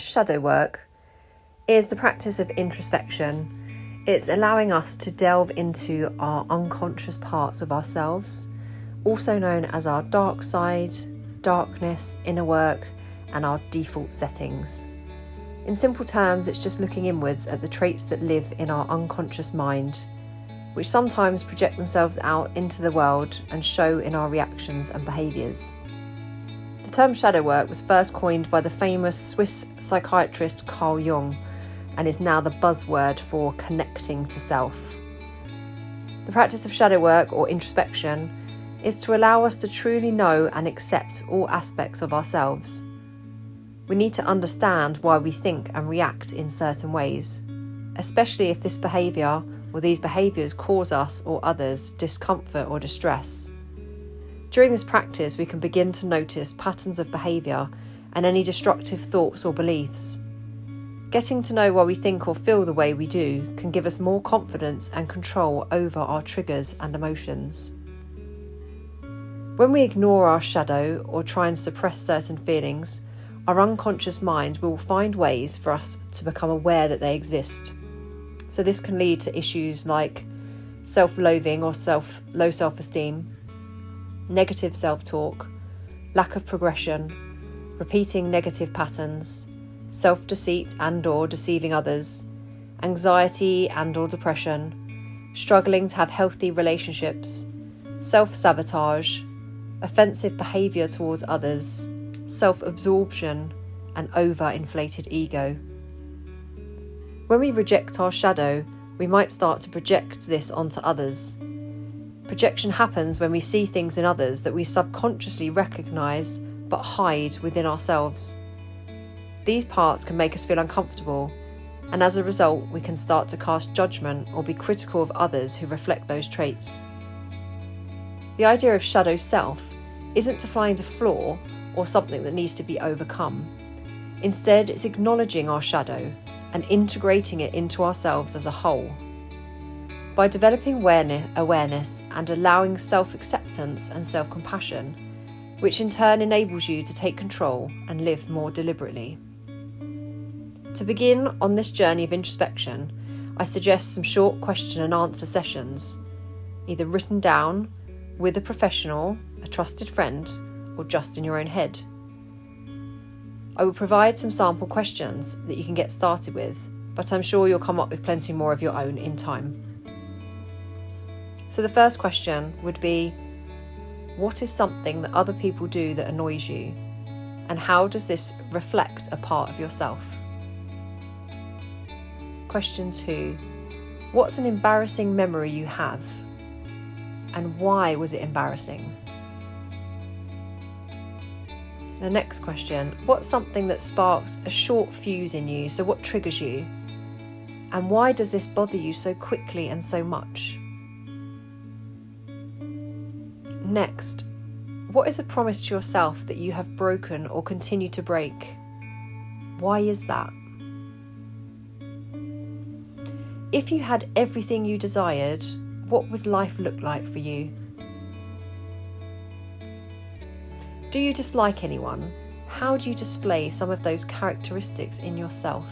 shadow work is the practice of introspection. It's allowing us to delve into our unconscious parts of ourselves, also known as our dark side, darkness, inner work, and our default settings. In simple terms, it's just looking inwards at the traits that live in our unconscious mind, which sometimes project themselves out into the world and show in our reactions and behaviours. The term shadow work was first coined by the famous Swiss psychiatrist Carl Jung and is now the buzzword for connecting to self. The practice of shadow work, or introspection, is to allow us to truly know and accept all aspects of ourselves. We need to understand why we think and react in certain ways, especially if this behaviour or these behaviours cause us or others discomfort or distress. During this practice, we can begin to notice patterns of behaviour and any destructive thoughts or beliefs. Getting to know why we think or feel the way we do can give us more confidence and control over our triggers and emotions. When we ignore our shadow or try and suppress certain feelings, our unconscious mind will find ways for us to become aware that they exist. So this can lead to issues like self-loathing or low self-esteem, negative self-talk, lack of progression, repeating negative patterns, self-deceit and or deceiving others, anxiety and or depression, struggling to have healthy relationships, self-sabotage, offensive behaviour towards others, self-absorption, and over-inflated ego. When we reject our shadow, we might start to project this onto others. Projection happens when we see things in others that we subconsciously recognise but hide within ourselves. These parts can make us feel uncomfortable, and as a result, we can start to cast judgment or be critical of others who reflect those traits. The idea of shadow self isn't to find a flaw or something that needs to be overcome. Instead, it's acknowledging our shadow and integrating it into ourselves as a whole. By developing awareness and allowing self-acceptance and self-compassion, which in turn enables you to take control and live more deliberately. To begin on this journey of introspection, I suggest some short question and answer sessions, either written down, with a professional, a trusted friend, or just in your own head. I will provide some sample questions that you can get started with, but I'm sure you'll come up with plenty more of your own in time. So the first question would be, what is something that other people do that annoys you? And how does this reflect a part of yourself? Question 2, what's an embarrassing memory you have? And why was it embarrassing? The next question, what's something that sparks a short fuse in you? So what triggers you? And why does this bother you so quickly and so much? Next, what is a promise to yourself that you have broken or continue to break? Why is that? If you had everything you desired, what would life look like for you? Do you dislike anyone? How do you display some of those characteristics in yourself?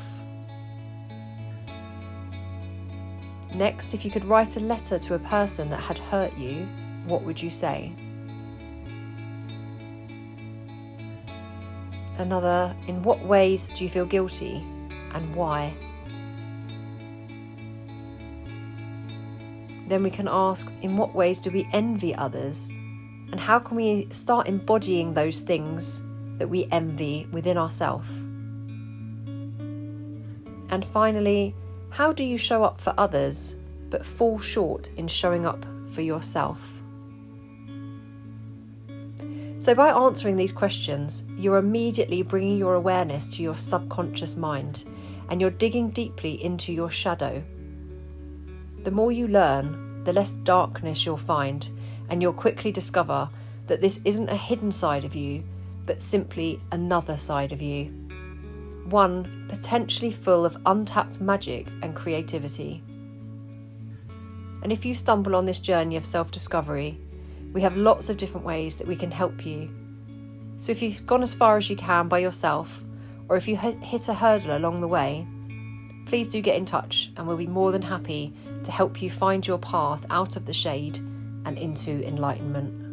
Next, if you could write a letter to a person that had hurt you, what would you say? Another, in what ways do you feel guilty and why? Then we can ask, in what ways do we envy others? And how can we start embodying those things that we envy within ourselves? And finally, how do you show up for others but fall short in showing up for yourself? So by answering these questions, you're immediately bringing your awareness to your subconscious mind, and you're digging deeply into your shadow. The more you learn, the less darkness you'll find, and you'll quickly discover that this isn't a hidden side of you, but simply another side of you. One potentially full of untapped magic and creativity. And if you stumble on this journey of self-discovery, we have lots of different ways that we can help you. So if you've gone as far as you can by yourself, or if you hit a hurdle along the way, please do get in touch and we'll be more than happy to help you find your path out of the shade and into enlightenment.